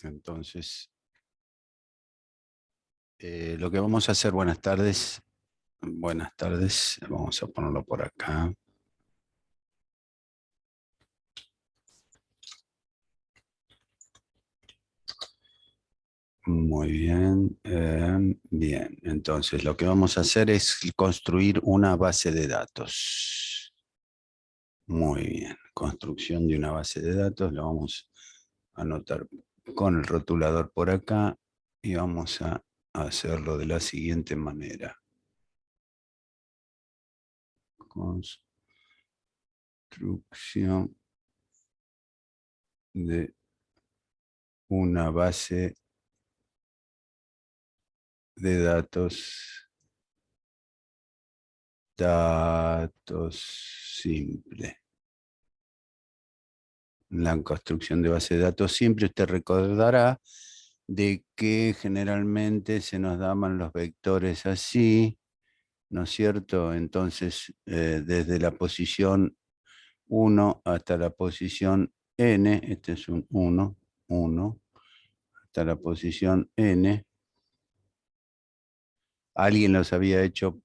Entonces, lo que vamos a hacer, buenas tardes. Buenas tardes, vamos a ponerlo por acá. Muy bien, bien. Entonces, lo que vamos a hacer es construir una base de datos. Muy bien, construcción de una base de datos. Lo vamos a anotar con el rotulador por acá y vamos a hacerlo de la siguiente manera. Construcción de una base de datos simple. La construcción de base de datos simple, usted recordará de que generalmente se nos daban los vectores así, ¿no es cierto? Entonces, desde la posición 1 hasta la posición n, este es un 1, 1, hasta la posición n, alguien los había hecho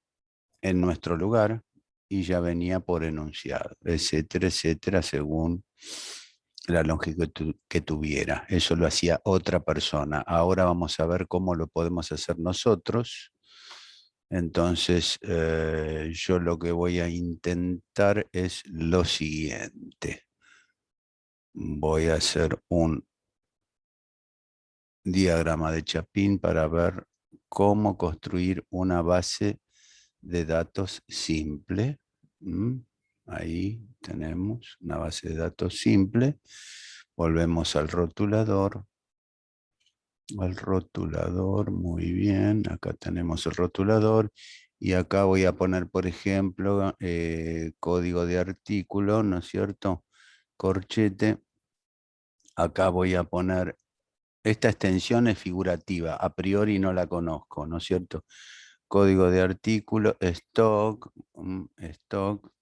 en nuestro lugar y ya venía por enunciado, etcétera, etcétera, según la longitud que tuviera. Eso lo hacía otra persona. Ahora vamos a ver cómo lo podemos hacer nosotros. Entonces, yo lo que voy a intentar es lo siguiente. Voy a hacer un diagrama de Chapin para ver cómo construir una base de datos simple. Ahí tenemos una base de datos simple. Volvemos al rotulador. Al rotulador, muy bien. Acá tenemos el rotulador. Y acá voy a poner, por ejemplo, código de artículo, ¿no es cierto? Corchete. Acá voy a poner, esta extensión es figurativa, a priori no la conozco, ¿no es cierto? Código de artículo, stock, stock,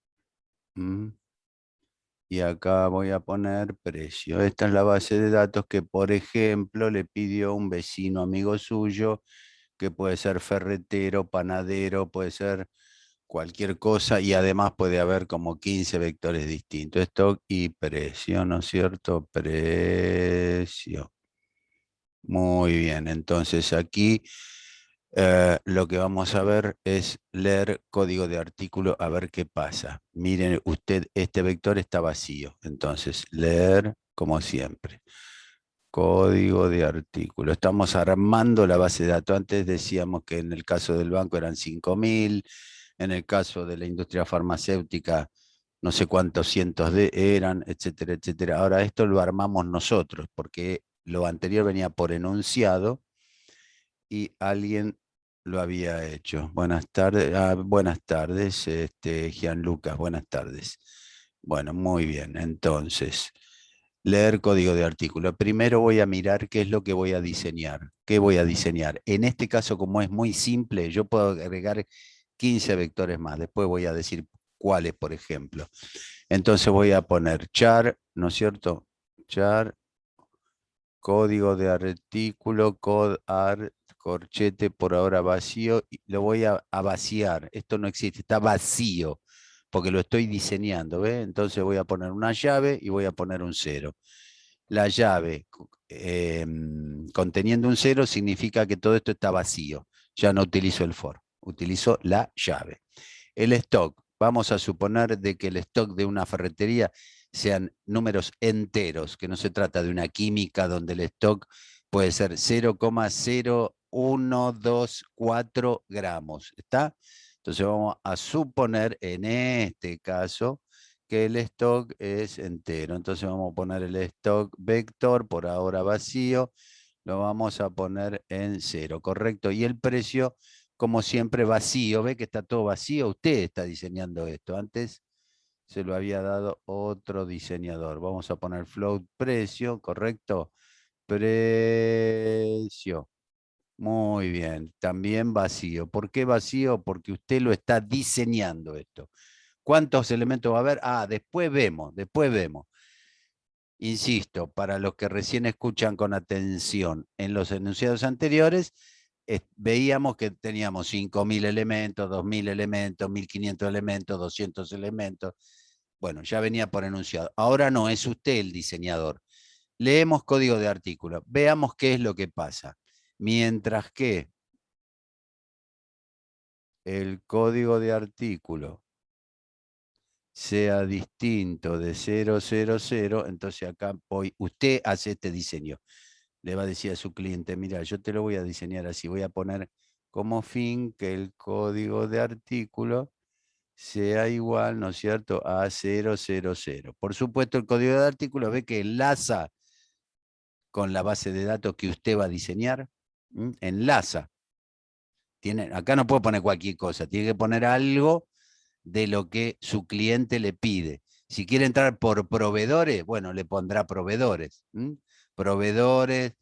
y acá voy a poner precio. Esta es la base de datos que, por ejemplo, le pidió un vecino amigo suyo, que puede ser ferretero, panadero, puede ser cualquier cosa, y además puede haber como 15 vectores distintos. Stock y precio, ¿no es cierto? Precio. Muy bien, entonces aquí lo que vamos a ver es leer código de artículo a ver qué pasa. Miren usted, este vector está vacío, entonces leer como siempre. Código de artículo. Estamos armando la base de datos. Antes decíamos que en el caso del banco eran 5.000, en el caso de la industria farmacéutica no sé cuántos cientos eran, etcétera, etcétera. Ahora esto lo armamos nosotros porque lo anterior venía por enunciado y alguien lo había hecho. Buenas tardes, buenas tardes, Gianluca, buenas tardes. Bueno, muy bien. Entonces, leer código de artículo. Primero voy a mirar qué es lo que voy a diseñar. ¿Qué voy a diseñar? En este caso, como es muy simple, yo puedo agregar 15 vectores más. Después voy a decir cuáles, por ejemplo. Entonces voy a poner char, ¿no es cierto? Char, código de artículo, corchete por ahora vacío, y lo voy a vaciar. Esto no existe, está vacío, porque lo estoy diseñando, ¿ve? Entonces voy a poner una llave y voy a poner un 0. La llave conteniendo un 0 significa que todo esto está vacío. Ya no utilizo el for, utilizo la llave. El stock, vamos a suponer de que el stock de una ferretería sean números enteros, que no se trata de una química donde el stock puede ser 0,01224 gramos. ¿Está? Entonces vamos a suponer en este caso que el stock es entero. Entonces vamos a poner el stock vector, por ahora vacío, lo vamos a poner en 0, ¿correcto? Y el precio, como siempre, vacío. ¿Ve que está todo vacío? Usted está diseñando esto. Antes se lo había dado otro diseñador. Vamos a poner float precio, ¿correcto? Precio. Muy bien. También vacío. ¿Por qué vacío? Porque usted lo está diseñando esto. ¿Cuántos elementos va a haber? Ah, después vemos, después vemos. Insisto, para los que recién escuchan con atención, en los enunciados anteriores veíamos que teníamos 5.000 elementos, 2.000 elementos, 1.500 elementos, 200 elementos. Bueno, ya venía por enunciado. Ahora no, es usted el diseñador. Leemos código de artículo. Veamos qué es lo que pasa. Mientras que el código de artículo sea distinto de 000, entonces acá usted hace este diseño. Le va a decir a su cliente, mira, yo te lo voy a diseñar así, voy a poner como fin que el código de artículo sea igual, ¿no es cierto?, a 000. Por supuesto, el código de artículo ve que enlaza con la base de datos que usted va a diseñar, enlaza. Acá no puedo poner cualquier cosa, tiene que poner algo de lo que su cliente le pide. Si quiere entrar por proveedores, bueno, le pondrá proveedores. Proveedores,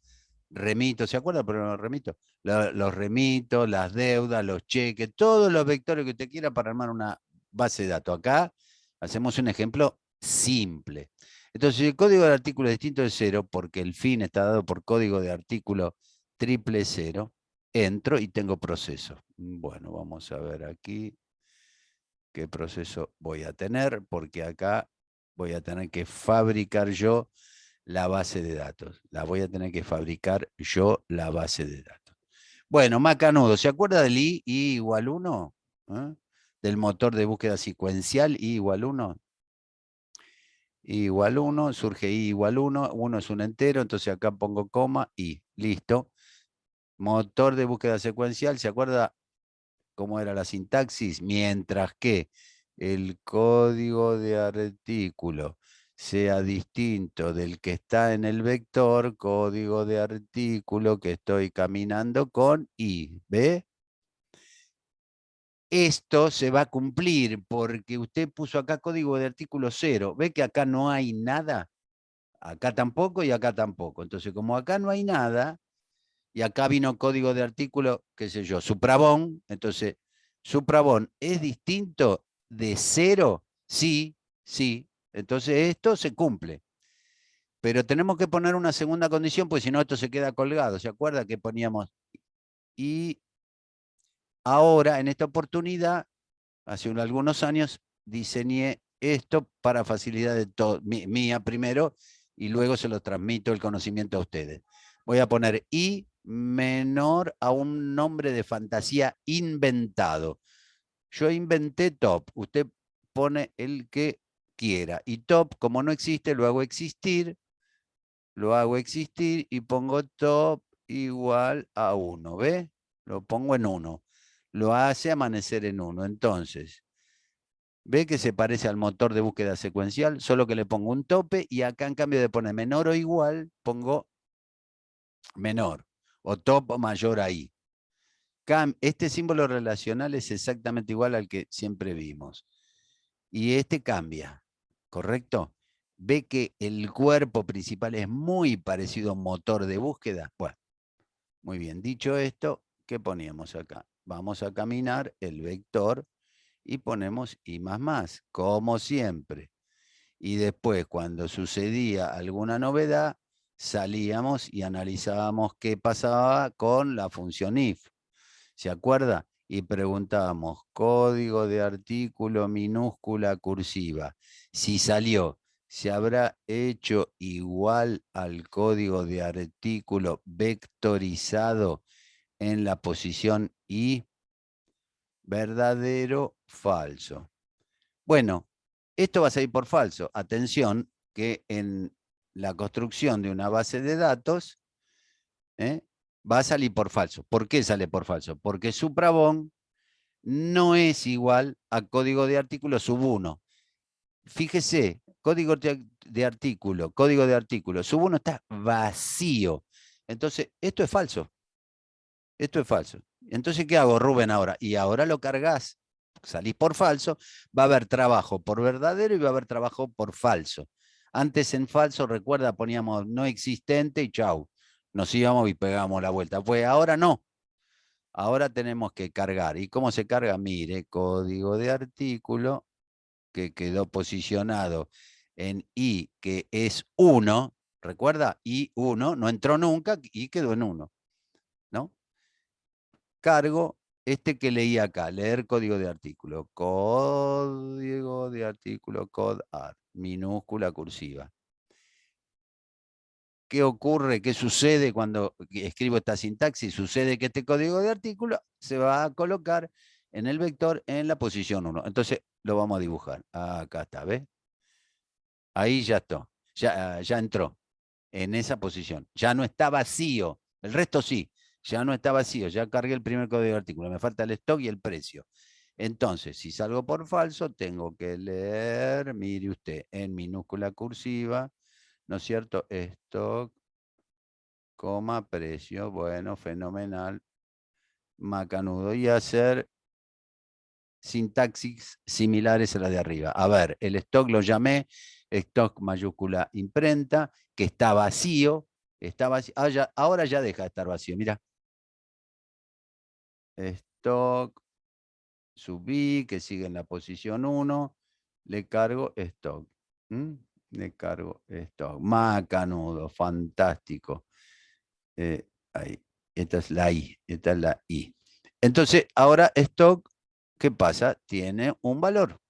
remitos, ¿se acuerda? Pero remito. Los remitos, las deudas, los cheques, todos los vectores que usted quiera para armar una base de datos. Acá hacemos un ejemplo simple. Entonces, si el código del artículo es distinto de 0, porque el fin está dado por código de artículo 000, entro y tengo proceso. Bueno, vamos a ver aquí qué proceso voy a tener, porque acá voy a tener que fabricar yo la base de datos. La voy a tener que fabricar yo la base de datos. Bueno, macanudo, ¿se acuerda del I igual 1? ¿Eh? Del motor de búsqueda secuencial I igual 1. I igual 1, surge I igual 1, 1 es un entero, entonces acá pongo coma y listo. Motor de búsqueda secuencial, ¿se acuerda cómo era la sintaxis? Mientras que el código de artículo sea distinto del que está en el vector, código de artículo que estoy caminando con I. ¿Ve? Esto se va a cumplir porque usted puso acá código de artículo 0. ¿Ve que acá no hay nada? Acá tampoco y acá tampoco. Entonces, como acá no hay nada, y acá vino código de artículo, qué sé yo, suprabón, entonces, suprabón es distinto de 0, sí, sí, entonces esto se cumple. Pero tenemos que poner una segunda condición, porque si no esto se queda colgado. ¿Se acuerda que poníamos? Y ahora, en esta oportunidad, hace algunos años, diseñé esto para facilidad de mía primero, y luego se lo transmito el conocimiento a ustedes. Voy a poner I menor a un nombre de fantasía inventado. Yo inventé top, usted pone el que quiera. Y top, como no existe, lo hago existir y pongo top igual a 1, ¿ve? Lo pongo en 1. Lo hace amanecer en 1. Entonces, ¿ve que se parece al motor de búsqueda secuencial? Solo que le pongo un tope y acá en cambio de poner menor o igual, pongo menor o top o mayor ahí. Este símbolo relacional es exactamente igual al que siempre vimos. Y este cambia, ¿correcto? ¿Ve que el cuerpo principal es muy parecido a un motor de búsqueda? Bueno, muy bien. Dicho esto, ¿qué poníamos acá? Vamos a caminar el vector y ponemos I más, como siempre. Y después, cuando sucedía alguna novedad, salíamos y analizábamos qué pasaba con la función if. ¿Se acuerda? Y preguntábamos, código de artículo minúscula cursiva. Si salió, ¿se habrá hecho igual al código de artículo vectorizado en la posición I? ¿Verdadero? Falso. Bueno, esto va a salir por falso. Atención, que en la construcción de una base de datos va a salir por falso. ¿Por qué sale por falso? Porque suprabón no es igual a código de artículo sub 1. Fíjese, código de artículo sub 1 está vacío. Entonces, esto es falso. Esto es falso. Entonces, ¿qué hago, Rubén, ahora? Y ahora lo cargas, salís por falso, va a haber trabajo por verdadero y va a haber trabajo por falso. Antes en falso, recuerda, poníamos no existente y chau. Nos íbamos y pegábamos la vuelta. Pues ahora no. Ahora tenemos que cargar. ¿Y cómo se carga? Mire, código de artículo que quedó posicionado en I, que es 1, recuerda, I1 no entró nunca y quedó en 1, ¿no? Cargo este que leí acá, leer código de artículo. Código de artículo, cod art, minúscula cursiva. ¿Qué ocurre? ¿Qué sucede cuando escribo esta sintaxis? Sucede que este código de artículo se va a colocar en el vector en la posición 1. Entonces lo vamos a dibujar. Acá está, ¿ves? Ahí ya está. Ya entró en esa posición. Ya no está vacío. El resto sí. Ya no está vacío. Ya cargué el primer código de artículo. Me falta el stock y el precio. Entonces, si salgo por falso, tengo que leer, mire usted, en minúscula cursiva, ¿no es cierto? Stock, coma, precio. Bueno, fenomenal. Macanudo. Y hacer sintaxis similares a las de arriba. A ver, el stock lo llamé stock mayúscula imprenta, que está vacío. Está vacío. Ahora ya deja de estar vacío. Mira. Stock, subí, que sigue en la posición 1. Le cargo stock. ¿Mm? Le cargo stock. Macanudo, fantástico. Ahí. Esta es la I. Esta es la I. Entonces, ahora stock, ¿qué pasa? Tiene un valor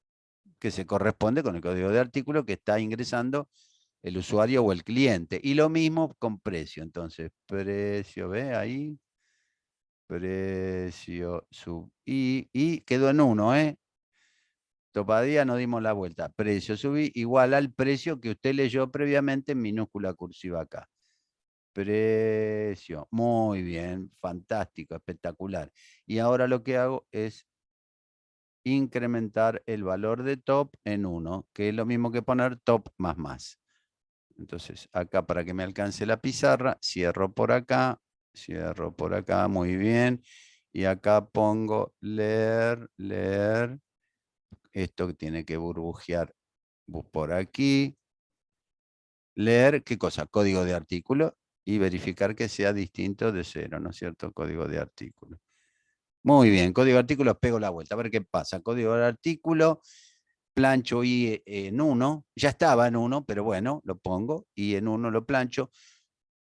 que se corresponde con el código de artículo que está ingresando el usuario o el cliente. Y lo mismo con precio. Entonces, precio, ¿ve ahí? Precio sub y quedó en 1, ¿eh? Todavía no dimos la vuelta. Precio sub i igual al precio que usted leyó previamente en minúscula cursiva acá. Precio. Muy bien, fantástico, espectacular. Y ahora lo que hago es incrementar el valor de top en 1, que es lo mismo que poner top más más. Entonces, acá para que me alcance la pizarra, cierro por acá, muy bien. Y acá pongo leer, leer. Esto tiene que burbujear por aquí. Leer, ¿qué cosa? Código de artículo y verificar que sea distinto de 0, ¿no es cierto? Código de artículo. Muy bien, código de artículo, pego la vuelta, a ver qué pasa. Código de artículo, plancho I en 1, ya estaba en 1, pero bueno, lo pongo, I en 1 lo plancho,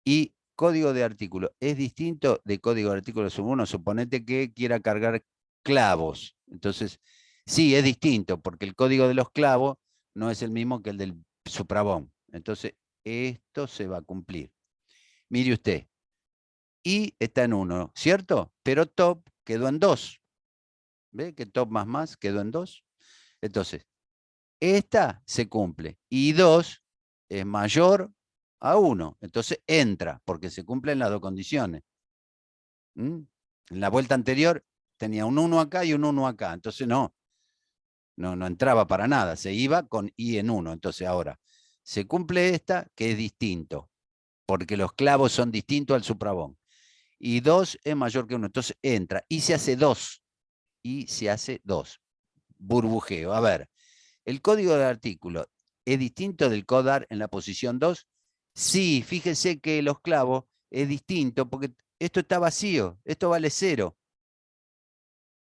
y código de artículo es distinto de código de artículo sub 1, suponete que quiera cargar clavos, entonces sí, es distinto, porque el código de los clavos no es el mismo que el del suprabón, entonces esto se va a cumplir. Mire usted, I está en 1, ¿cierto? Pero top quedó en 2. ¿Ve que top más más quedó en 2? Entonces, esta se cumple. Y 2 es mayor a 1. Entonces entra, porque se cumplen las dos condiciones. ¿Mm? En la vuelta anterior tenía un 1 acá y un 1 acá. Entonces no entraba para nada. Se iba con I en 1. Entonces ahora se cumple esta, que es distinto, porque los clavos son distintos al suprabón. Y 2 es mayor que 1. Entonces entra y se hace 2. Y se hace 2. Burbujeo. A ver, ¿el código del artículo es distinto del codar en la posición 2? Sí, fíjense que los clavos es distinto porque esto está vacío, esto vale 0.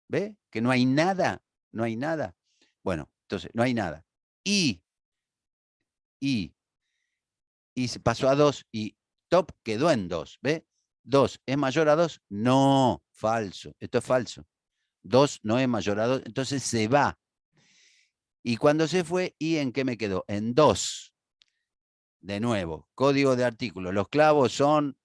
¿Ve? Que no hay nada, no hay nada. Bueno, entonces, no hay nada. Y se pasó a 2 y top quedó en 2. ¿Ve? 2 es mayor a 2. No, falso. Esto es falso. 2 no es mayor a 2, entonces se va. Y cuando se fue, ¿y en qué me quedó? En 2. De nuevo, código de artículo. Los clavos son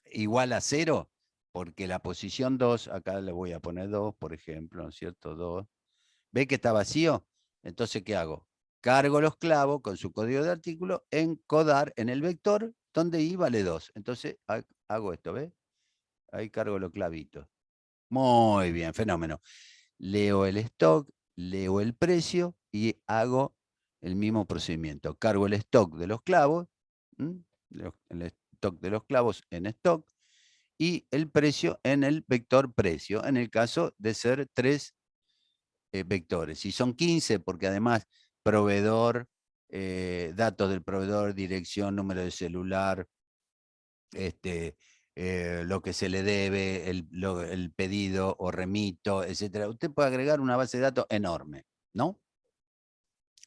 igual a 0, porque la posición 2, acá le voy a poner 2, por ejemplo, ¿no es cierto? 2. ¿Ve que está vacío? Entonces, ¿qué hago? Cargo los clavos con su código de artículo en codar en el vector donde i vale 2. Entonces, hago esto, ¿ve? Ahí cargo los clavitos. Muy bien, fenómeno. Leo el stock, leo el precio y hago el mismo procedimiento. Cargo el stock de los clavos, el stock de los clavos en stock y el precio en el vector precio, en el caso de ser 3 vectores. Si son 15, porque además proveedor, datos del proveedor, dirección, número de celular, lo que se le debe, el pedido o remito, etcétera. Usted puede agregar una base de datos enorme, ¿no?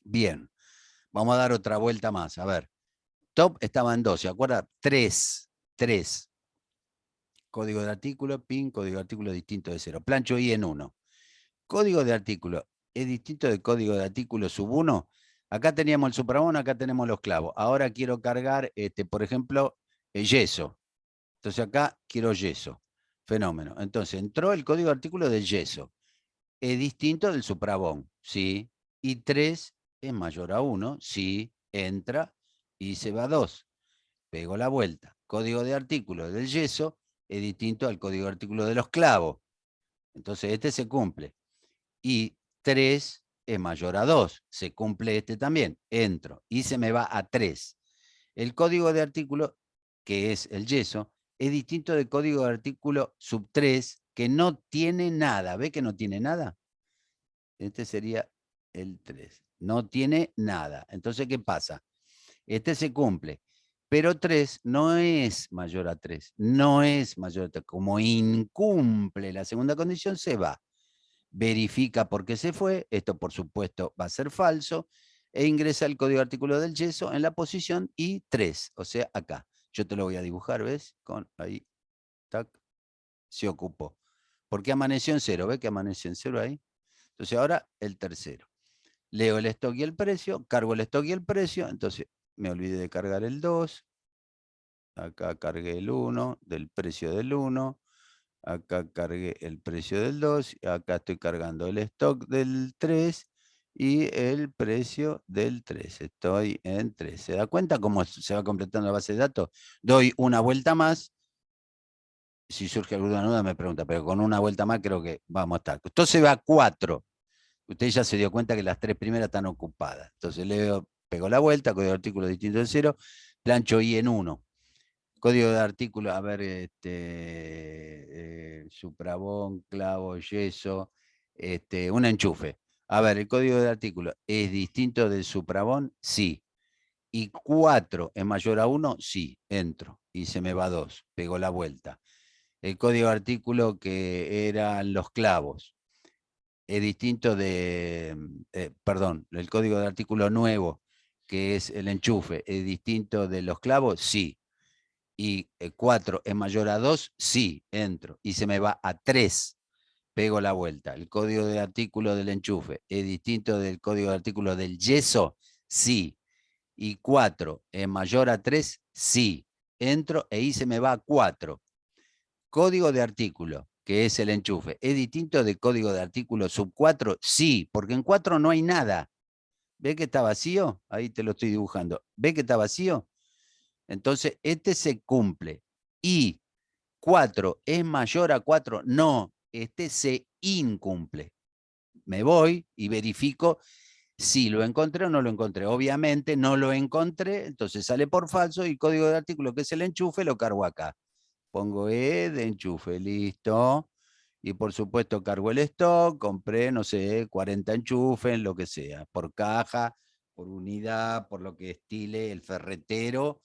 Bien. Vamos a dar otra vuelta más. A ver, top estaba en 2, ¿se acuerda? 3. Código de artículo, PIN, código de artículo distinto de 0. Plancho I en 1. Código de artículo es distinto del código de artículo sub 1. Acá teníamos el suprabono, acá tenemos los clavos. Ahora quiero cargar, por ejemplo, el yeso. Entonces acá quiero yeso. Fenómeno. Entonces entró el código de artículo del yeso. Es distinto del suprabón, ¿sí? Y 3 es mayor a 1, sí, entra y se va a 2. Pego la vuelta. Código de artículo del yeso es distinto al código de artículo de los clavos. Entonces este se cumple. Y 3 es mayor a 2. Se cumple este también. Entro y se me va a 3. El código de artículo, que es el yeso, es distinto del código de artículo sub 3, que no tiene nada. ¿Ve que no tiene nada? Este sería el 3. No tiene nada. Entonces, ¿qué pasa? Este se cumple. Pero 3 no es mayor a 3. No es mayor a 3. Como incumple la segunda condición, se va. Verifica por qué se fue. Esto, por supuesto, va a ser falso. E ingresa el código de artículo del yeso en la posición I3. O sea, acá. Yo te lo voy a dibujar, ¿ves? Con ahí. Tac. Se ocupó. ¿Por qué amaneció en 0? ¿Ves que amaneció en 0 ahí? Entonces ahora el tercero. Leo el stock y el precio, cargo el stock y el precio, entonces me olvidé de cargar el 2, acá cargué el 1, del precio del 1, acá cargué el precio del 2, acá estoy cargando el stock del 3 y el precio del 3. Estoy en 3. ¿Se da cuenta cómo se va completando la base de datos? Doy una vuelta más. Si surge alguna duda me pregunta, pero con una vuelta más creo que vamos a estar. Entonces va a 4. Usted ya se dio cuenta que las 3 primeras están ocupadas. Entonces pego la vuelta, código de artículo distinto de 0, plancho I en 1. Código de artículo, a ver, suprabón, clavo, yeso, un enchufe. A ver, el código de artículo es distinto del suprabón, sí. Y 4 es mayor a 1, sí. Entro y se me va 2, pego la vuelta. El código de artículo que eran los clavos es distinto de, perdón, el código de artículo nuevo, que es el enchufe, es distinto de los clavos, sí. Y 4 es mayor a 2, sí, entro. Y se me va a 3, pego la vuelta. El código de artículo del enchufe es distinto del código de artículo del yeso, sí. Y 4 es mayor a 3, sí. Entro e ahí se me va a 4. Código de artículo, que es el enchufe, ¿es distinto del código de artículo sub 4? Sí, porque en 4 no hay nada. ¿Ve que está vacío? Ahí te lo estoy dibujando. ¿Ve que está vacío? Entonces, este se cumple. Y 4 es mayor a 4. No, este se incumple. Me voy y verifico si lo encontré o no lo encontré. Obviamente no lo encontré, entonces sale por falso y código de artículo, que es el enchufe, lo cargo acá. Pongo E de enchufe, listo. Y por supuesto cargo el stock, compré, no sé, 40 enchufes, lo que sea, por caja, por unidad, por lo que estile el ferretero,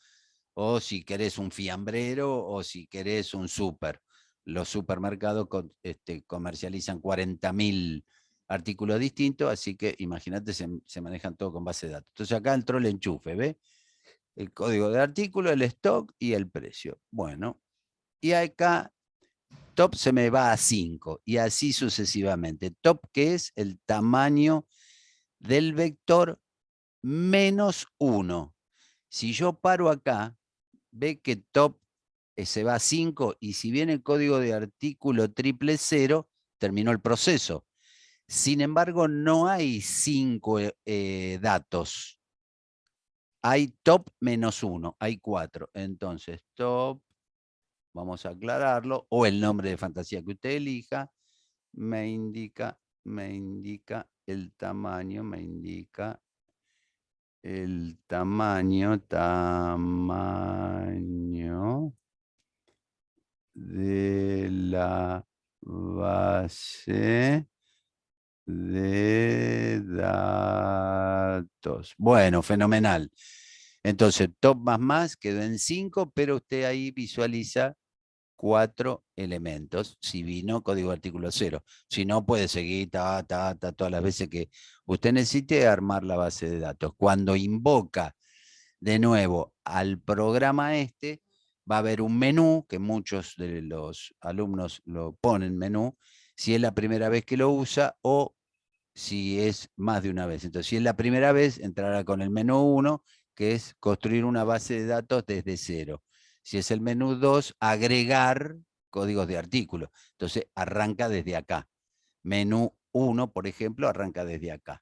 o si querés un fiambrero, o si querés un súper. Los supermercados comercializan 40.000 artículos distintos, así que imagínate, se manejan todo con base de datos. Entonces acá entró el enchufe, ¿ve? El código de artículo, el stock y el precio. Bueno, y acá top se me va a 5 y así sucesivamente. Top, que es el tamaño del vector menos 1. Si yo paro acá, ve que top se va a 5 y si viene el código de artículo 000, terminó el proceso. Sin embargo, no hay 5 datos. Hay top menos 1, hay 4. Entonces, top, vamos a aclararlo, o el nombre de fantasía que usted elija, me indica el tamaño, de la base de datos. Bueno, fenomenal. Entonces, top más quedó en 5, pero usted ahí visualiza 4 elementos, si vino código de artículo 0. Si no, puede seguir todas las veces que usted necesite armar la base de datos. Cuando invoca de nuevo al programa va a haber un menú, que muchos de los alumnos lo ponen menú, si es la primera vez que lo usa o si es más de una vez. Entonces, si es la primera vez, entrará con el menú 1, que es construir una base de datos desde cero. Si es el menú 2, agregar códigos de artículo. Entonces, arranca desde acá. Menú 1, por ejemplo, arranca desde acá,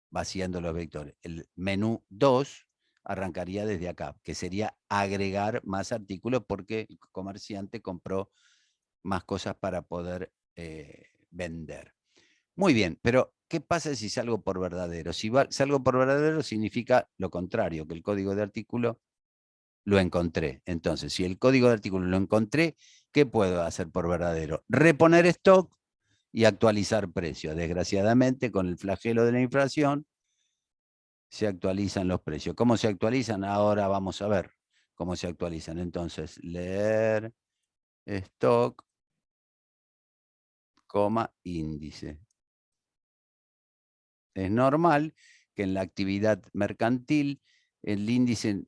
vaciando los vectores. El menú 2 arrancaría desde acá, que sería agregar más artículos porque el comerciante compró más cosas para poder vender. Muy bien, pero ¿qué pasa si salgo por verdadero? Si salgo por verdadero significa lo contrario, que el código de artículo lo encontré. Entonces, si el código de artículo lo encontré, ¿qué puedo hacer por verdadero? Reponer stock y actualizar precios. Desgraciadamente, con el flagelo de la inflación, se actualizan los precios. ¿Cómo se actualizan? Ahora vamos a ver cómo se actualizan. Entonces, leer stock, índice. Es normal que en la actividad mercantil el índice,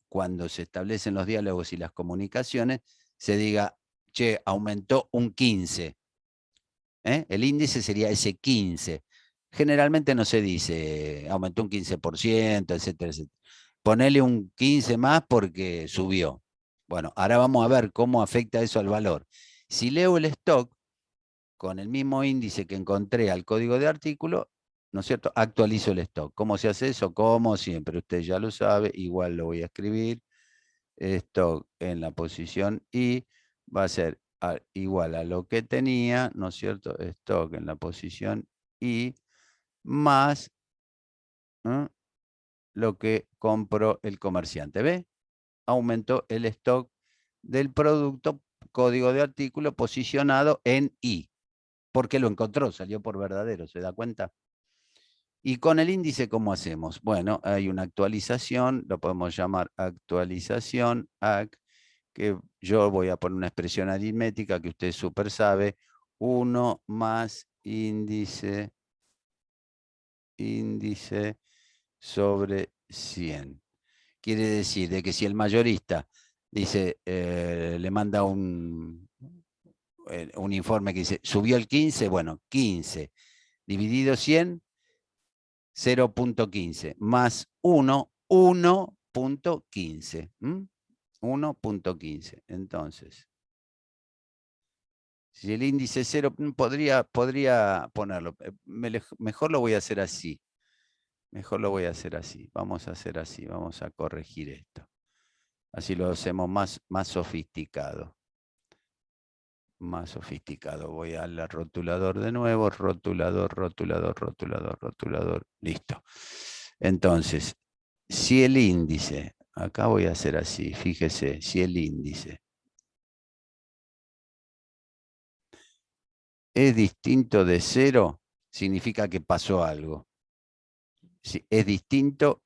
cuando se establecen los diálogos y las comunicaciones, se diga, che, aumentó un 15. El índice sería ese 15. Generalmente no se dice, aumentó un 15%, etcétera, etcétera. Ponele un 15 más porque subió. Bueno, ahora vamos a ver cómo afecta eso al valor. Si leo el stock, con el mismo índice que encontré al código de artículo, ¿no es cierto? Actualizo el stock. ¿Cómo se hace eso? Como siempre, usted ya lo sabe, igual lo voy a escribir. Stock en la posición I va a ser igual a lo que tenía, ¿no es cierto? Stock en la posición I más lo que compró el comerciante. ¿Ve? Aumentó el stock del producto, código de artículo posicionado en I. Porque lo encontró, salió por verdadero, ¿se da cuenta? Y con el índice, ¿cómo hacemos? Bueno, hay una actualización, lo podemos llamar actualización, que yo voy a poner una expresión aritmética que usted súper sabe, 1 más índice sobre 100. Quiere decir de que si el mayorista dice, le manda un informe que dice, subió el 15, bueno, 15 dividido 100, 0.15, más 1, 1.15. 1.15. Entonces, si el índice 0, podría ponerlo. Mejor lo voy a hacer así. Mejor lo voy a hacer así. Vamos a hacer así. Vamos a corregir esto. Así lo hacemos más sofisticado. Más sofisticado. Voy al rotulador de nuevo. Rotulador, rotulador, rotulador, rotulador. Listo. Entonces, si el índice, acá voy a hacer así, fíjese, si el índice es distinto de 0, significa que pasó algo. Si es distinto,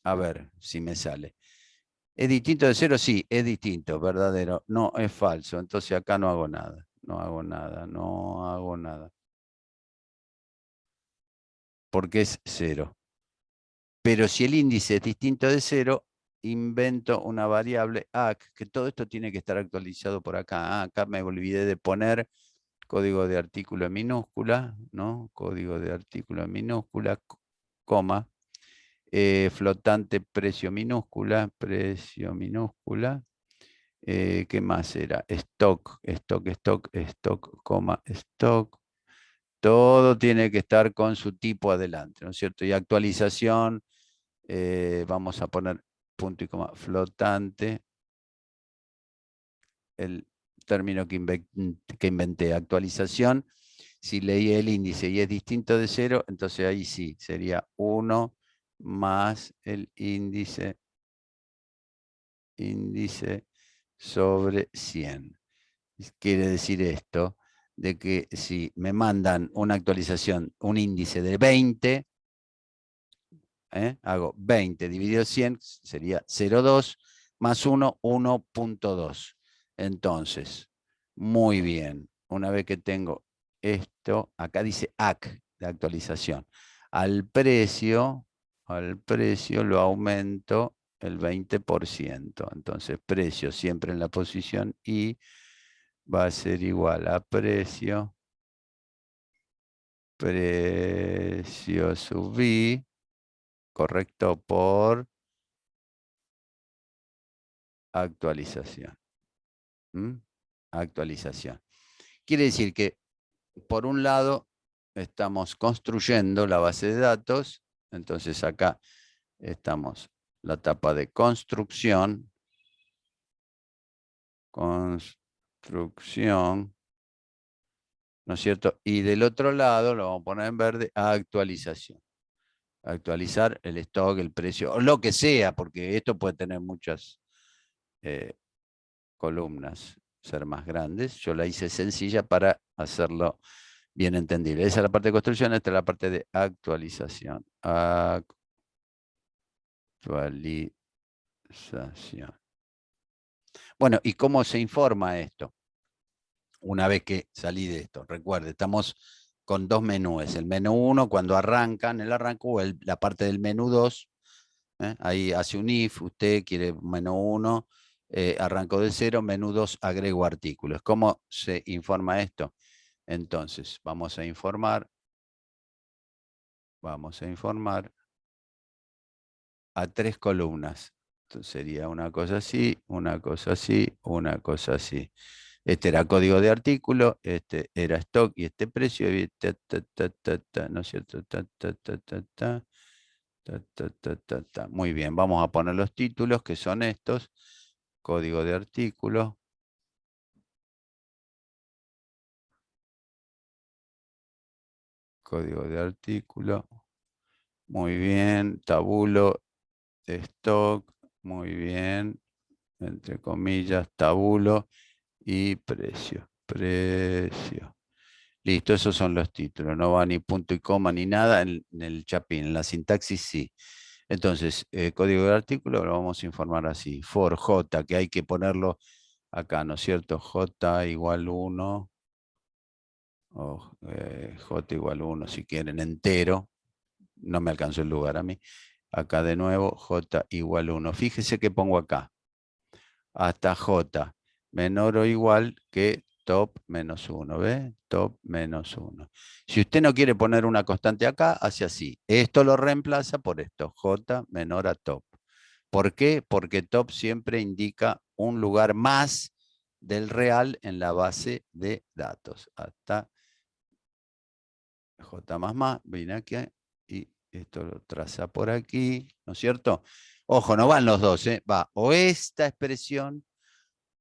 a ver si me sale. ¿Es distinto de 0? Sí, es distinto, verdadero. No, es falso. Entonces acá no hago nada. No hago nada, no hago nada. Porque es 0. Pero si el índice es distinto de 0, invento una variable ACK, que todo esto tiene que estar actualizado por acá. Acá me olvidé de poner código de artículo en minúscula, ¿no? Código de artículo en minúscula, coma, flotante precio minúscula, ¿qué más era? Stock, coma, stock. Todo tiene que estar con su tipo adelante, ¿no es cierto? Y actualización, vamos a poner punto y coma, flotante, el término que inventé, actualización. Si leí el índice y es distinto de 0, entonces ahí sí, sería 1 más el índice sobre 100. Quiere decir esto, de que si me mandan una actualización, un índice de 20, hago 20 dividido 100, sería 0,2, más 1, 1.2. Entonces, muy bien. Una vez que tengo esto, acá dice AC de actualización. Al precio lo aumento el 20%. Entonces, precio siempre en la posición I va a ser igual a precio sub I, correcto, por actualización. ¿Mm? Actualización. Quiere decir que, por un lado, estamos construyendo la base de datos. Entonces acá estamos la etapa de construcción. Construcción. ¿No es cierto? Y del otro lado, lo vamos a poner en verde, actualización. Actualizar el stock, el precio, o lo que sea, porque esto puede tener muchas columnas, ser más grandes. Yo la hice sencilla para hacerlo bien entendible. Esa es la parte de construcción, esta es la parte de actualización. Actualización. Bueno, ¿y cómo se informa esto? Una vez que salí de esto, recuerde, estamos con dos menús. El menú 1 cuando arrancan el arranco, o la parte del menú 2, ahí hace un if, usted quiere menú 1, arranco de 0, menú 2, agrego artículos. ¿Cómo se informa esto? Entonces, vamos a informar a 3 columnas. Entonces sería una cosa así, una cosa así, una cosa así. Este era código de artículo, este era stock y este precio, y ¿no es cierto? Muy bien, vamos a poner los títulos que son estos. Código de artículo. Código de artículo. Muy bien, tabulo, stock, muy bien, entre comillas, tabulo y precio. Precio. Listo, esos son los títulos. No va ni punto y coma ni nada en el chapín. En la sintaxis sí. Entonces, código de artículo lo vamos a informar así. For J, que hay que ponerlo acá, ¿no es cierto? J igual 1. O J igual 1, si quieren, entero. No me alcanzó el lugar a mí. Acá de nuevo, J igual 1. Fíjese que pongo acá. Hasta J menor o igual que top menos 1. ¿Ve? Top menos 1. Si usted no quiere poner una constante acá, hace así. Esto lo reemplaza por esto. J menor a top. ¿Por qué? Porque top siempre indica un lugar más del real en la base de datos. Hasta J más, viene aquí y esto lo traza por aquí, ¿no es cierto? Ojo, no van los dos, va o esta expresión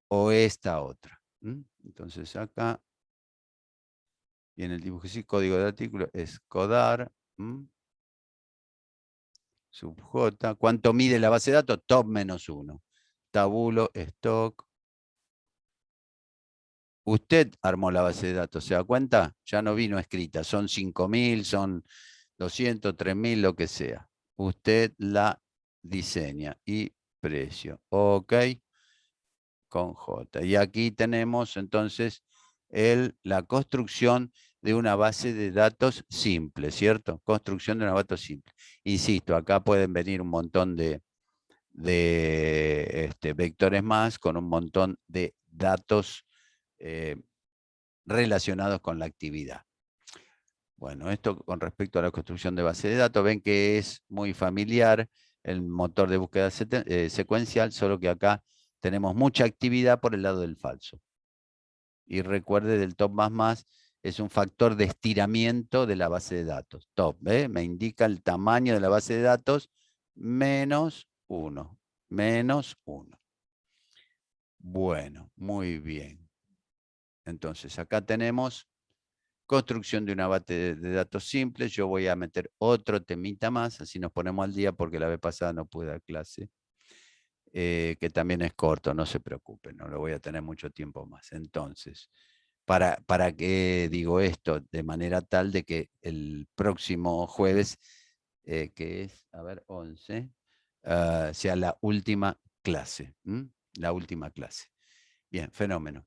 o esta otra. Entonces acá viene el dibujo, sí, código de artículo es codar, sub J. ¿Cuánto mide la base de datos? Top menos 1. Tabulo, stock. Usted armó la base de datos, ¿se da cuenta? Ya no vino escrita, son 5.000, son 200, 3.000, lo que sea. Usted la diseña y precio. Ok, con J. Y aquí tenemos entonces la construcción de una base de datos simple, ¿cierto? Construcción de una base simple. Insisto, acá pueden venir un montón de vectores más con un montón de datos relacionados con la actividad. Bueno, esto con respecto a la construcción de base de datos, ven que es muy familiar el motor de búsqueda secuencial, solo que acá tenemos mucha actividad por el lado del falso. Y recuerde, del top más es un factor de estiramiento de la base de datos. Top, ¿ve? Me indica el tamaño de la base de datos menos 1. Menos 1. Bueno, muy bien. Entonces, acá tenemos construcción de una base de datos simple. Yo voy a meter otro temita más, así nos ponemos al día, porque la vez pasada no pude dar clase, que también es corto, no se preocupen, no lo voy a tener mucho tiempo más. Entonces, ¿para qué digo esto? De manera tal de que el próximo jueves, que es, a ver, 11, sea la última clase. La última clase. Bien, fenómeno.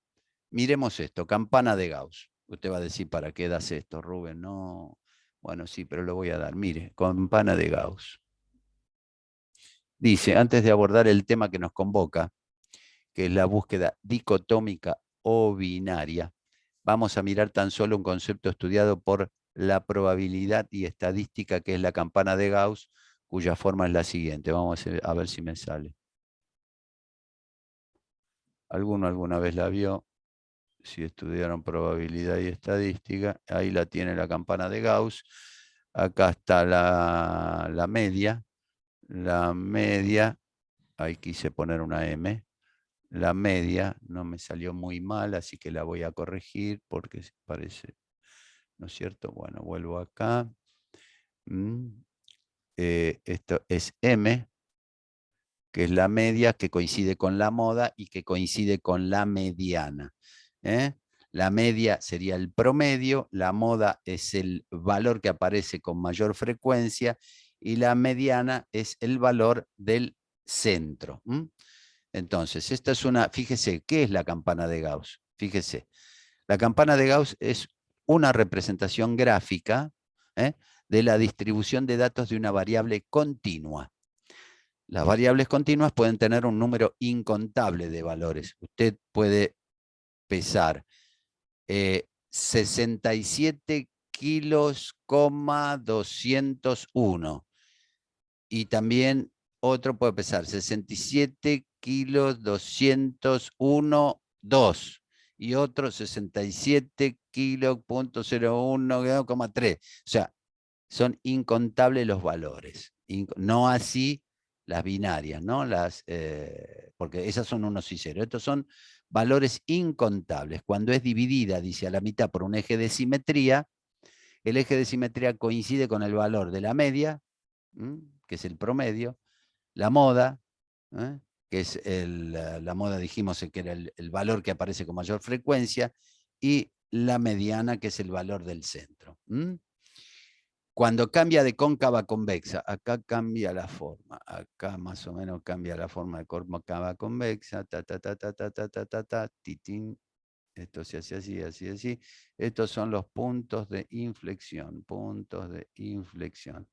Miremos esto, campana de Gauss. Usted va a decir, ¿para qué das esto, Rubén? No, bueno, sí, pero lo voy a dar. Mire, campana de Gauss. Dice, antes de abordar el tema que nos convoca, que es la búsqueda dicotómica o binaria, vamos a mirar tan solo un concepto estudiado por la probabilidad y estadística, que es la campana de Gauss, cuya forma es la siguiente. Vamos a ver si me sale. ¿Alguno alguna vez la vio? Si estudiaron probabilidad y estadística, ahí la tiene la campana de Gauss. Acá está la media. La media, ahí quise poner una M. La media no me salió muy mal, así que la voy a corregir porque parece, ¿no es cierto? Bueno, vuelvo acá. Esto es M, que es la media, que coincide con la moda y que coincide con la mediana. La media sería el promedio, la moda es el valor que aparece con mayor frecuencia y la mediana es el valor del centro. Entonces, esta es una, fíjese, ¿qué es la campana de Gauss? Fíjese, la campana de Gauss es una representación gráfica de la distribución de datos de una variable continua. Las variables continuas pueden tener un número incontable de valores. Usted puede pesar 67 kilos, 201. Y también otro puede pesar 67 kilos, 201, 2. Y otro 67 kilos, 0,1,3. O sea, son incontables los valores. No así las binarias, ¿no? Porque esas son unos y ceros. Estos son valores incontables. Cuando es dividida, dice, a la mitad por un eje de simetría, el eje de simetría coincide con el valor de la media, que es el promedio, la moda, que es la moda, dijimos que era el valor que aparece con mayor frecuencia, y la mediana, que es el valor del centro. Cuando cambia de cóncava a convexa, acá cambia la forma, acá más o menos cambia la forma de cóncava a convexa, titín. Esto se hace así, así, así. Estos son los puntos de inflexión, puntos de inflexión.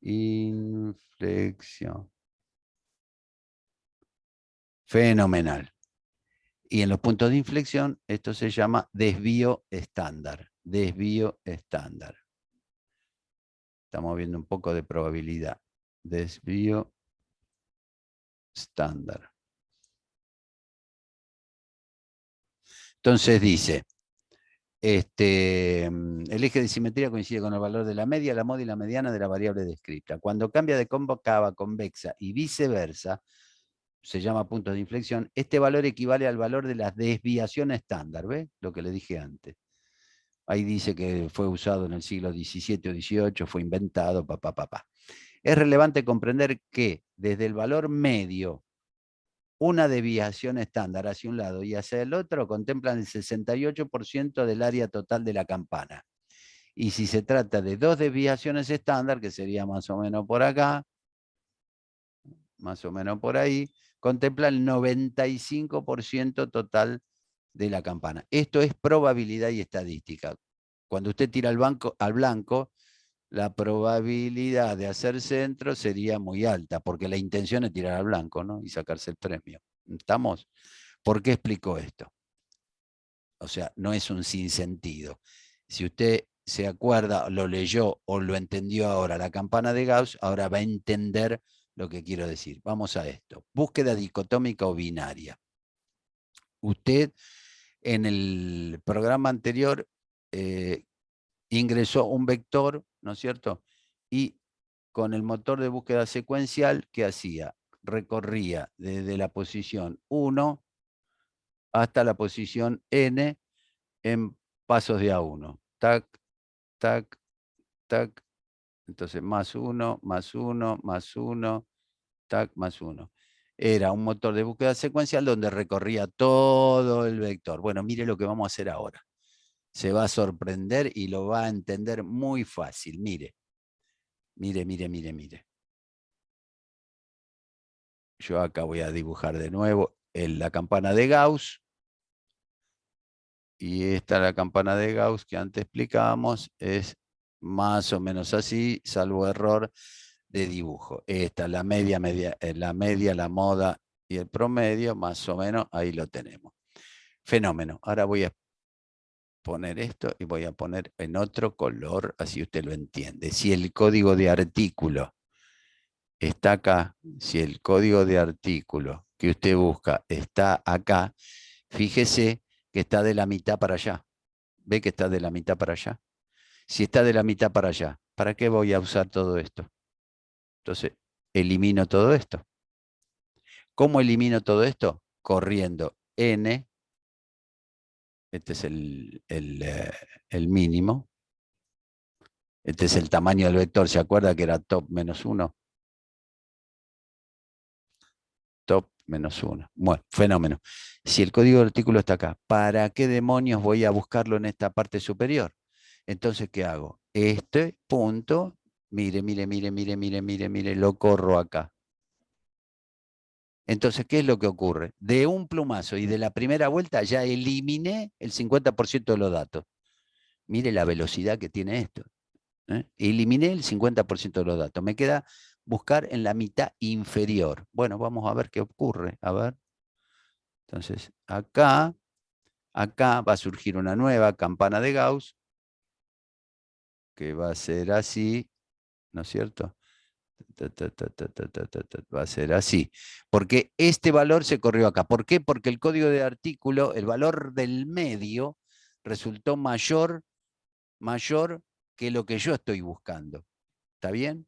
Inflexión. Fenomenal. Y en los puntos de inflexión, esto se llama desvío estándar. Desvío estándar. Estamos viendo un poco de probabilidad. Desvío estándar. Entonces dice, el eje de simetría coincide con el valor de la media, la moda y la mediana de la variable descrita. Cuando cambia de cóncava a convexa y viceversa, se llama puntos de inflexión, este valor equivale al valor de la desviación estándar, ¿ves? Lo que le dije antes. Ahí dice que fue usado en el siglo XVII o XVIII, fue inventado, papá. Es relevante comprender que desde el valor medio, una desviación estándar hacia un lado y hacia el otro contemplan el 68% del área total de la campana. Y si se trata de dos desviaciones estándar, que sería más o menos por acá, más o menos por ahí, contempla el 95% total de la campana. Esto es probabilidad y estadística. Cuando usted tira al blanco, la probabilidad de hacer centro sería muy alta, porque la intención es tirar al blanco, ¿no? Y sacarse el premio. ¿Estamos? ¿Por qué explico esto? O sea, no es un sinsentido. Si usted se acuerda, lo leyó o lo entendió ahora, la campana de Gauss, ahora va a entender lo que quiero decir. Vamos a esto. Búsqueda dicotómica o binaria. Usted en el programa anterior ingresó un vector, ¿no es cierto? Y con el motor de búsqueda secuencial, ¿qué hacía? Recorría desde la posición 1 hasta la posición n en pasos de A1. Tac, tac, tac. Entonces, más 1, más 1, más 1, tac, más 1. Era un motor de búsqueda secuencial donde recorría todo el vector. Bueno, mire lo que vamos a hacer ahora. Se va a sorprender y lo va a entender muy fácil. Mire, mire, mire, mire, mire. yo acá voy a dibujar de nuevo la campana de Gauss. Y esta la campana de Gauss que antes explicábamos, es más o menos así, salvo error de dibujo. Esta, la media, la moda y el promedio, más o menos, ahí lo tenemos. Fenómeno. Ahora voy a poner esto y voy a poner en otro color, así usted lo entiende. Si el código de artículo está acá, si el código de artículo que usted busca está acá, fíjese que está de la mitad para allá. ¿Ve que está de la mitad para allá? Si está de la mitad para allá, ¿para qué voy a usar todo esto? Entonces, elimino todo esto. ¿Cómo elimino todo esto? Corriendo n, este es el mínimo, este es el tamaño del vector, ¿se acuerda que era top menos 1? Top menos 1. Bueno, fenómeno. Si el código del artículo está acá, ¿para qué demonios voy a buscarlo en esta parte superior? Entonces, ¿qué hago? Este punto, mire, lo corro acá. Entonces, ¿qué es lo que ocurre? De un plumazo y de la primera vuelta ya eliminé el 50% de los datos. Mire la velocidad que tiene esto. Eliminé el 50% de los datos. Me queda buscar en la mitad inferior. Bueno, vamos a ver qué ocurre. A ver. Entonces, acá va a surgir una nueva campana de Gauss, que va a ser así, ¿no es cierto? Va a ser así. Porque este valor se corrió acá. ¿Por qué? Porque el código de artículo, el valor del medio, resultó mayor que lo que yo estoy buscando. ¿Está bien?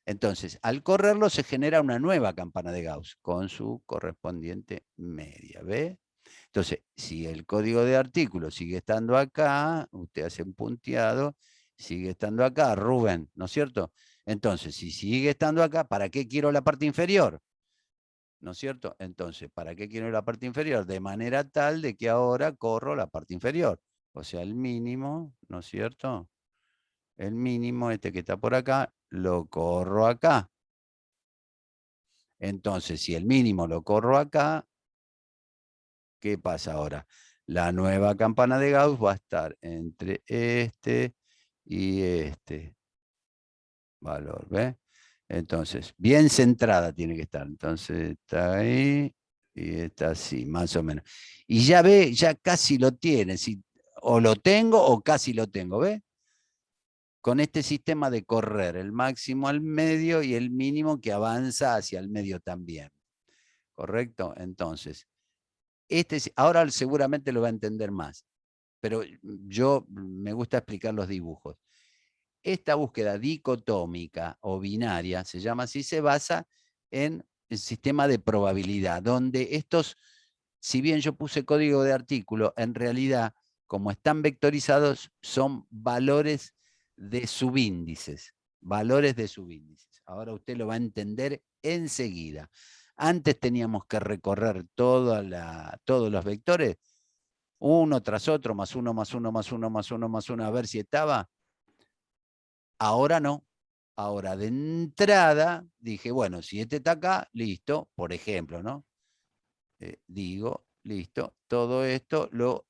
Entonces, al correrlo se genera una nueva campana de Gauss con su correspondiente media. ¿Ve? Entonces, si el código de artículo sigue estando acá, usted hace un punteado, sigue estando acá, Rubén, ¿no es cierto? Entonces, si sigue estando acá, ¿para qué quiero la parte inferior? ¿No es cierto? Entonces, ¿para qué quiero la parte inferior? De manera tal de que ahora corro la parte inferior. O sea, el mínimo, ¿no es cierto? El mínimo, este que está por acá, lo corro acá. Entonces, si el mínimo lo corro acá, ¿qué pasa ahora? La nueva campana de Gauss va a estar entre este y este valor, ¿ve? Entonces, bien centrada tiene que estar. Entonces, está ahí y está así, más o menos. Y ya ve, ya casi lo tiene. Si, o lo tengo o casi lo tengo, ¿ve? Con este sistema de correr el máximo al medio y el mínimo que avanza hacia el medio también. ¿Correcto? Entonces, ahora seguramente lo va a entender más, pero yo me gusta explicar los dibujos. Esta búsqueda dicotómica o binaria, se llama así, se basa en el sistema de probabilidad, donde estos, si bien yo puse código de artículo, en realidad, como están vectorizados, son valores de subíndices, Ahora usted lo va a entender enseguida. Antes teníamos que recorrer todos los vectores, uno tras otro, más uno, más uno, más uno, más uno, más uno, a ver si estaba. Ahora no. Ahora de entrada dije, bueno, si este está acá, listo, por ejemplo, ¿no? Digo, listo, todo esto lo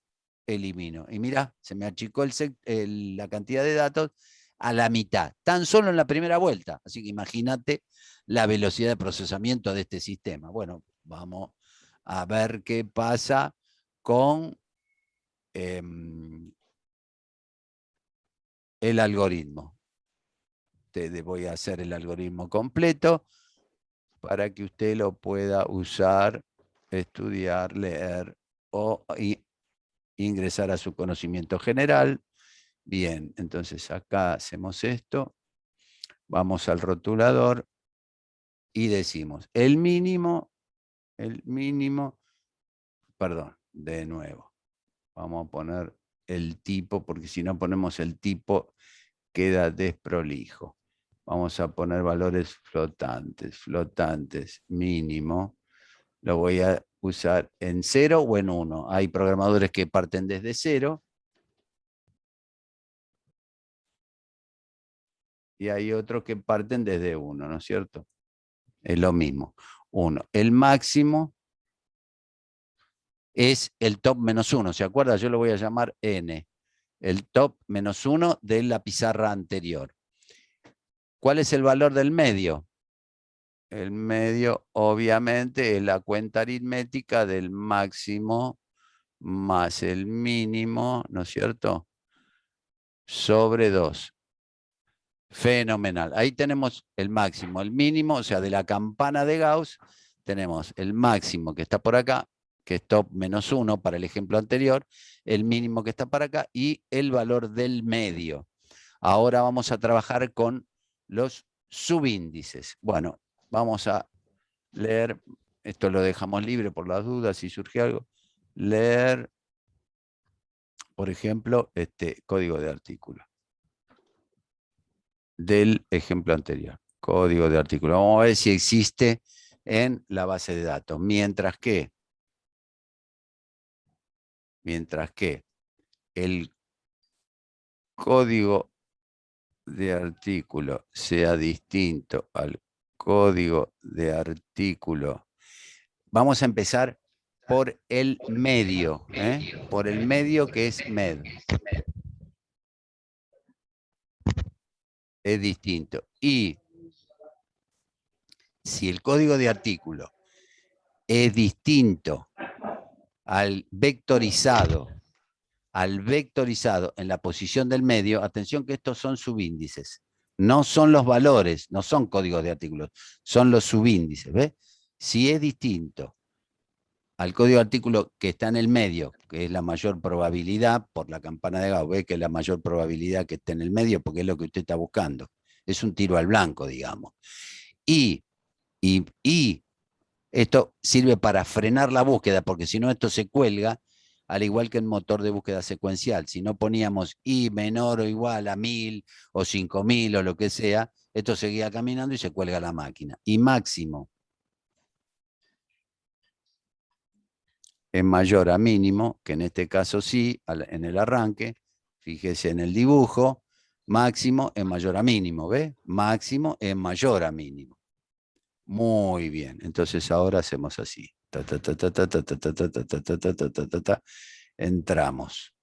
elimino. Y mira, se me achicó la cantidad de datos a la mitad, tan solo en la primera vuelta. Así que imagínate la velocidad de procesamiento de este sistema. Bueno, vamos a ver qué pasa con el algoritmo. Voy a hacer el algoritmo completo para que usted lo pueda usar, estudiar, leer o ingresar a su conocimiento general. Bien, entonces acá hacemos esto, vamos al rotulador y decimos el mínimo, perdón, de nuevo, vamos a poner el tipo, porque si no ponemos el tipo queda desprolijo. Vamos a poner valores flotantes, mínimo. Lo voy a usar en 0 o en 1. Hay programadores que parten desde 0 y hay otros que parten desde 1, ¿no es cierto? Es lo mismo. 1. El máximo es el top menos 1. ¿Se acuerda? Yo lo voy a llamar n. El top menos 1 de la pizarra anterior. ¿Cuál es el valor del medio? El medio, obviamente, es la cuenta aritmética del máximo más el mínimo, ¿no es cierto? Sobre 2. Fenomenal. Ahí tenemos el máximo, el mínimo, o sea, de la campana de Gauss, tenemos el máximo que está por acá, que es top menos 1 para el ejemplo anterior, el mínimo que está para acá y el valor del medio. Ahora vamos a trabajar con los subíndices. Bueno, vamos a leer, esto lo dejamos libre por las dudas si surge algo, leer, por ejemplo, este código de artículo del ejemplo anterior. Código de artículo. Vamos a ver si existe en la base de datos. Mientras que el código de artículo sea distinto al código de artículo. Vamos a empezar por el medio, por el medio que es med. Es distinto. Y si el código de artículo es distinto al vectorizado en la posición del medio, atención que estos son subíndices, no son los valores, no son códigos de artículos, son los subíndices, ¿ves? Si es distinto al código de artículo que está en el medio, que es la mayor probabilidad, por la campana de Gauss, ¿ves? Que es la mayor probabilidad que esté en el medio, porque es lo que usted está buscando. Es un tiro al blanco, digamos. Y esto sirve para frenar la búsqueda, porque si no esto se cuelga, al igual que el motor de búsqueda secuencial. Si no poníamos i menor o igual a 1000 o 5000 o lo que sea, esto seguía caminando y se cuelga la máquina. Y máximo es mayor a mínimo, que en este caso sí, en el arranque, fíjese en el dibujo, máximo es mayor a mínimo, ¿ve? Máximo es mayor a mínimo. Muy bien, entonces ahora hacemos así. Entramos.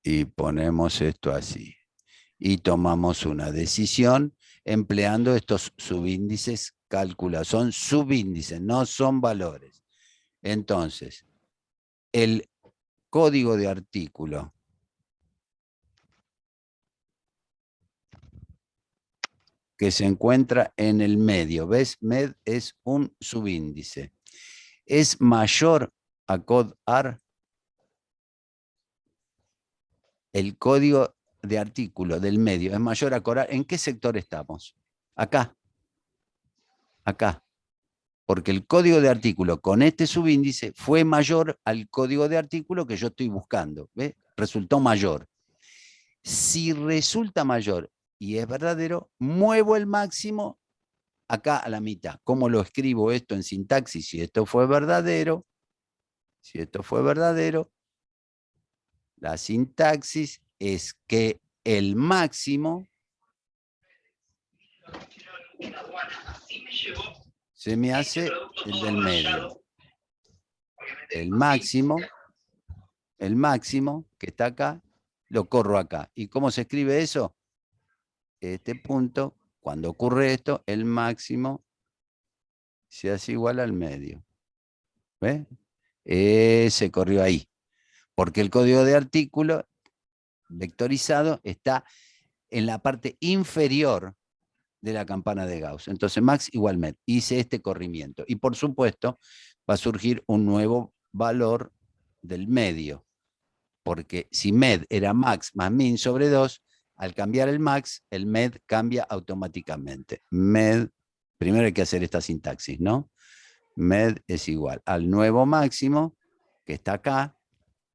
Y ponemos esto así. Y tomamos una decisión empleando estos subíndices cálculos. Son subíndices, no son valores. Entonces, el código de artículo que se encuentra en el medio, ¿ves? Med es un subíndice. Es mayor a cod_ar. El código de artículo del medio es mayor a cod_ar. ¿En qué sector estamos? Acá. Acá. Porque el código de artículo con este subíndice fue mayor al código de artículo que yo estoy buscando. ¿Ves? Resultó mayor. Si resulta mayor y es verdadero, muevo el máximo acá a la mitad. ¿Cómo lo escribo esto en sintaxis? Si esto fue verdadero, la sintaxis es que el máximo se me hace el del medio. El máximo que está acá, lo corro acá. ¿Y cómo se escribe eso? Este punto, cuando ocurre esto, el máximo se hace igual al medio. ¿Ves? Se corrió ahí. Porque el código de artículo vectorizado está en la parte inferior de la campana de Gauss. Entonces, max igual med. Hice este corrimiento. Y por supuesto, va a surgir un nuevo valor del medio. Porque si med era max más min sobre 2, al cambiar el max, el med cambia automáticamente. Med, primero hay que hacer esta sintaxis, ¿no? Med es igual al nuevo máximo, que está acá,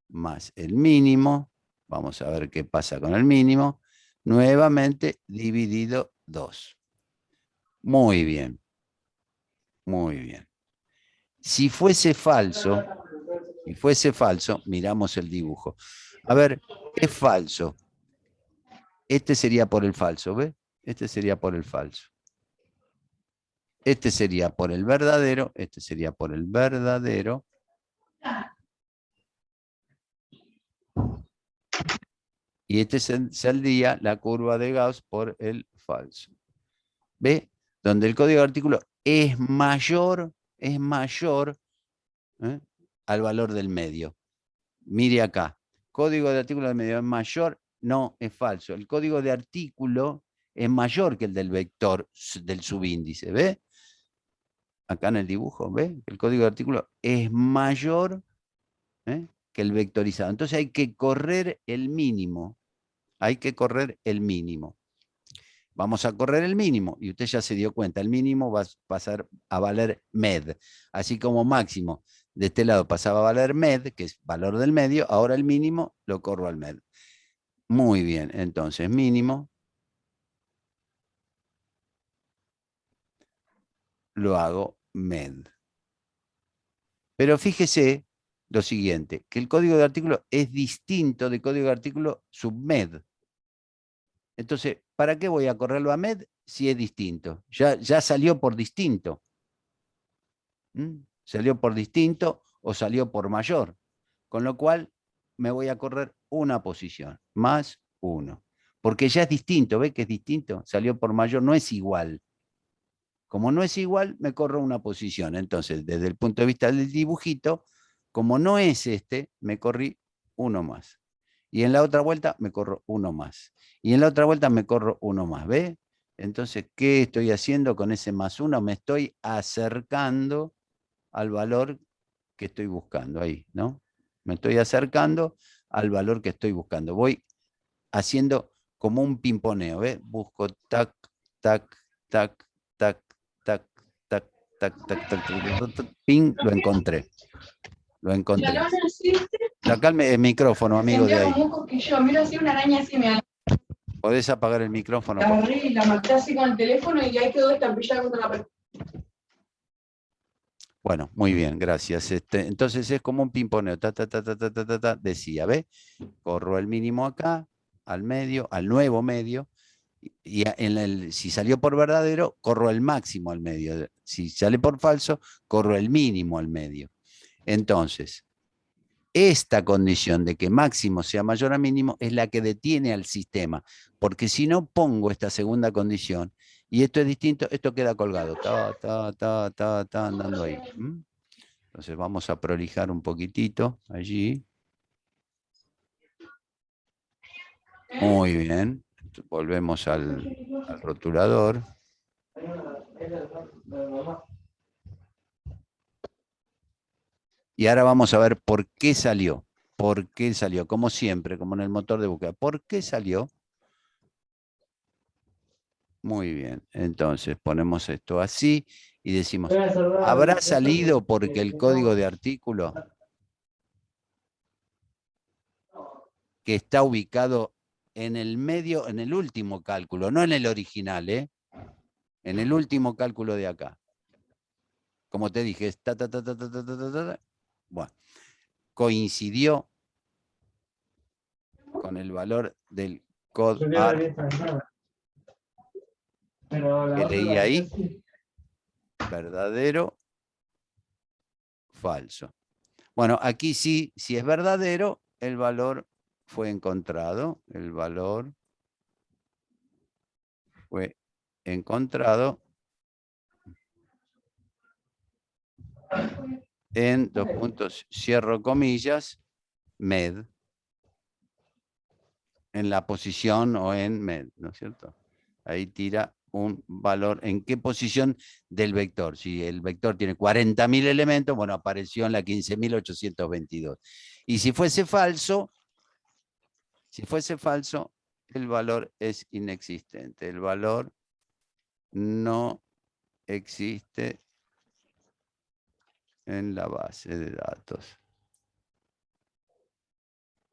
más el mínimo. Vamos a ver qué pasa con el mínimo. Nuevamente dividido 2. Muy bien. Muy bien. Si fuese falso, miramos el dibujo. A ver, es falso. Este sería por el falso, ¿ves? Este sería por el falso. Este sería por el verdadero, este sería por el verdadero. Y este saldría la curva de Gauss por el falso. ¿Ve? Donde el código de artículo es mayor ¿eh? al valor del medio. Mire acá. Código de artículo del medio es mayor, no, es falso. El código de artículo es mayor que el del vector del subíndice. ¿Ve? Acá en el dibujo, ¿ve? El código de artículo es mayor que el vectorizado. Entonces hay que correr el mínimo. Hay que correr el mínimo. Vamos a correr el mínimo, y usted ya se dio cuenta, el mínimo va a pasar a valer med. Así como máximo de este lado pasaba a valer med, que es valor del medio, ahora el mínimo lo corro al med. Muy bien, entonces mínimo lo hago med. Pero fíjese lo siguiente, que el código de artículo es distinto del código de artículo submed. Entonces, ¿para qué voy a correrlo a med si es distinto? Ya salió por distinto. Salió por distinto o salió por mayor. Con lo cual, me voy a correr una posición, más 1. Porque ya es distinto, ¿ve que es distinto? Salió por mayor, no es igual. Como no es igual, me corro una posición. Entonces, desde el punto de vista del dibujito, como no es este, me corrí uno más. Y en la otra vuelta me corro uno más. Y en la otra vuelta me corro uno más. ¿Ve? Entonces, ¿qué estoy haciendo con ese más 1? Me estoy acercando al valor que estoy buscando ahí, ¿no? Me estoy acercando al valor que estoy buscando. Voy haciendo como un pimponeo, ¿ves? Busco tac, tac, tac, tac, tac, tac, tac, tac, tac, tac, ping, lo encontré. Lo encontré. Sacame el micrófono, amigo, de ahí. Mira así una araña así me ¿Podés apagar el micrófono? agarré y la maté así con el teléfono y ahí quedó estampillada contra la pared. Bueno, muy bien, gracias. Entonces es como un pimponeo, decía, ¿ve? Corro el mínimo acá, al medio, al nuevo medio, y si salió por verdadero, corro el máximo al medio. Si sale por falso, corro el mínimo al medio. Entonces, esta condición de que máximo sea mayor a mínimo es la que detiene al sistema, porque si no pongo esta segunda condición, y esto es distinto, esto queda colgado, andando ahí. Entonces vamos a prolijar un poquitito allí. Muy bien. Volvemos al rotulador. Y ahora vamos a ver por qué salió. ¿Por qué salió? Como siempre, como en el motor de búsqueda. ¿Por qué salió? Muy bien. Entonces ponemos esto así y decimos, ¿habrá salido porque el código de artículo que está ubicado en el medio, en el último cálculo, no en el original, en el último cálculo de acá? Como te dije, es bueno, coincidió con el valor del CODAR que leí ahí, verdadero, falso. Bueno, aquí sí, si es verdadero, el valor fue encontrado, el valor fue encontrado en 2 puntos, cierro comillas, med, en la posición o en med, ¿no es cierto? Ahí tira un valor, ¿en qué posición del vector? Si el vector tiene 40.000 elementos, bueno, apareció en la 15.822. Y si fuese falso, el valor es inexistente. El valor no existe en la base de datos.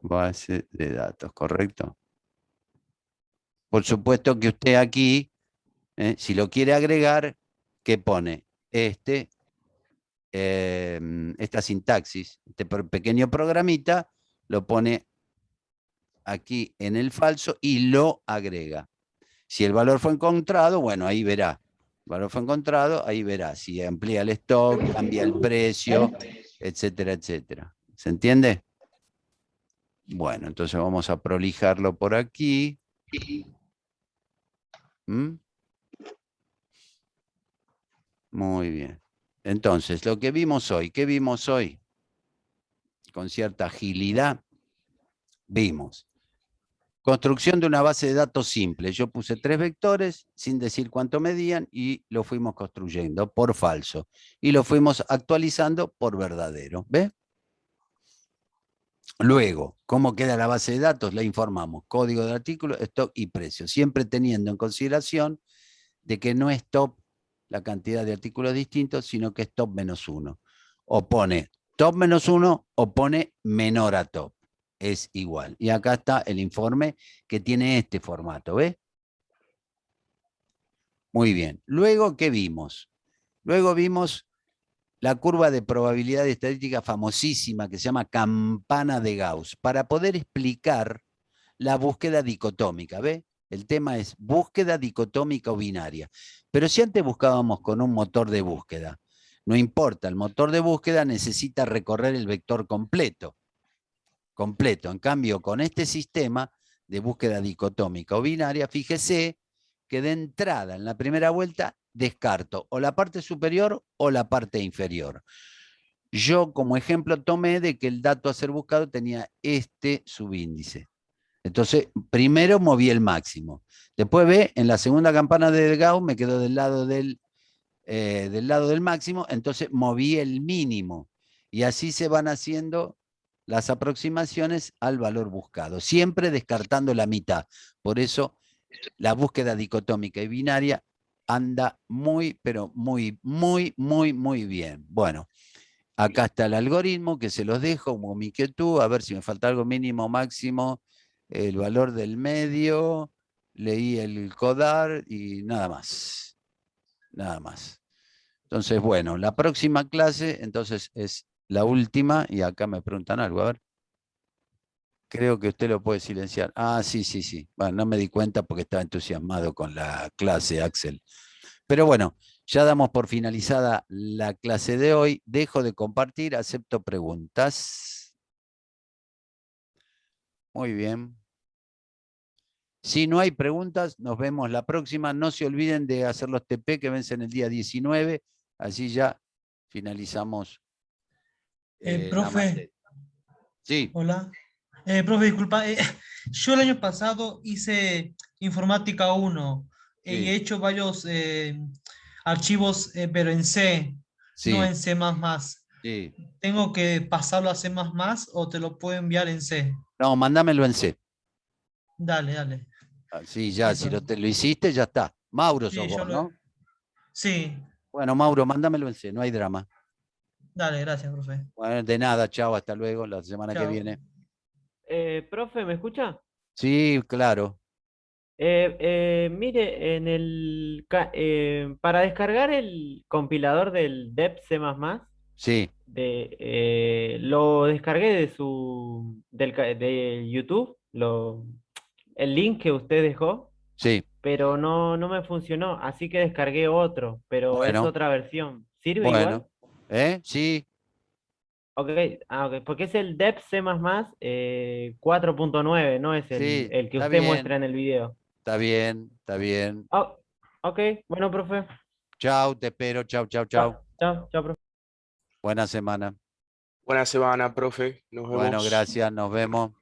Base de datos, ¿correcto? Por supuesto que usted aquí, si lo quiere agregar, ¿qué pone? Esta sintaxis, este pequeño programita, lo pone aquí en el falso y lo agrega. Si el valor fue encontrado, bueno, ahí verá. El valor fue encontrado, ahí verá. Si amplía el stock, cambia el precio, etcétera, etcétera. ¿Se entiende? Bueno, entonces vamos a prolijarlo por aquí. ¿Mm? Muy bien. Entonces, lo que vimos hoy, ¿qué vimos hoy? Con cierta agilidad, vimos construcción de una base de datos simple. Yo puse 3 vectores sin decir cuánto medían y lo fuimos construyendo por falso. Y lo fuimos actualizando por verdadero. ¿Ve? Luego, ¿cómo queda la base de datos? La informamos. Código del artículo, stock y precio. Siempre teniendo en consideración de que no es top la cantidad de artículos distintos, sino que es top menos 1. O pone top menos 1 o pone menor a top. Es igual. Y acá está el informe que tiene este formato, ¿ves? Muy bien. Luego, ¿qué vimos? Luego vimos la curva de probabilidad estadística famosísima que se llama campana de Gauss, para poder explicar la búsqueda dicotómica, ¿ve? El tema es búsqueda dicotómica o binaria. Pero si antes buscábamos con un motor de búsqueda, no importa, el motor de búsqueda necesita recorrer el vector completo. En cambio, con este sistema de búsqueda dicotómica o binaria, fíjese que de entrada, en la primera vuelta, descarto o la parte superior o la parte inferior. Yo, como ejemplo, tomé de que el dato a ser buscado tenía este subíndice. Entonces, primero moví el máximo. Después ve, en la segunda campana de Gauss me quedó del lado del máximo, entonces moví el mínimo. Y así se van haciendo las aproximaciones al valor buscado, siempre descartando la mitad. Por eso la búsqueda dicotómica y binaria anda muy, pero muy, muy, muy, muy bien. Bueno, acá está el algoritmo que se los dejo como mi inquietud, a ver si me falta algo mínimo, máximo, el valor del medio, leí el CODAR y nada más. Nada más. Entonces, bueno, la próxima clase, entonces es la última, y acá me preguntan algo, a ver. Creo que usted lo puede silenciar. Ah, sí, sí, sí. Bueno, no me di cuenta porque estaba entusiasmado con la clase, Axel. Pero bueno, ya damos por finalizada la clase de hoy. Dejo de compartir, acepto preguntas. Muy bien. Si no hay preguntas, nos vemos la próxima. No se olviden de hacer los TP que vencen el día 19. Así ya finalizamos la Profe, materia. Sí, hola. Profe, disculpa. Yo el año pasado hice Informática 1 y sí, he hecho varios archivos, pero en C, no sí, en C++. sí. ¿Tengo que pasarlo a C++ o te lo puedo enviar en C? No, mándamelo en C. Dale, dale. Sí, ya, si Eso. lo hiciste, ya está. Mauro sos Sí, yo vos, lo... ¿no? Sí, Bueno, Mauro, mándamelo en C, no hay drama. dale, gracias, profe. Bueno, de nada, chao, hasta luego, la semana que Chao. viene. Profe, ¿me escucha? Sí, claro, Mire, para descargar el compilador del DEP C++, sí, lo descargué de YouTube, el link que usted dejó, sí. pero no me funcionó, así que descargué otro, pero es Bueno, otra versión. ¿Sirve igual? bueno. ¿Eh? Sí, Ok, ok, porque es el DEP C++ 4.9, no es sí, el que está usted bien, muestra en el video. está bien, está bien. Oh, ok, bueno, profe. Chao, te espero, chao, chao, Chao, chao. chao, chao, profe. Buena semana. Buena semana, profe. Nos Bueno, vemos. gracias, nos vemos.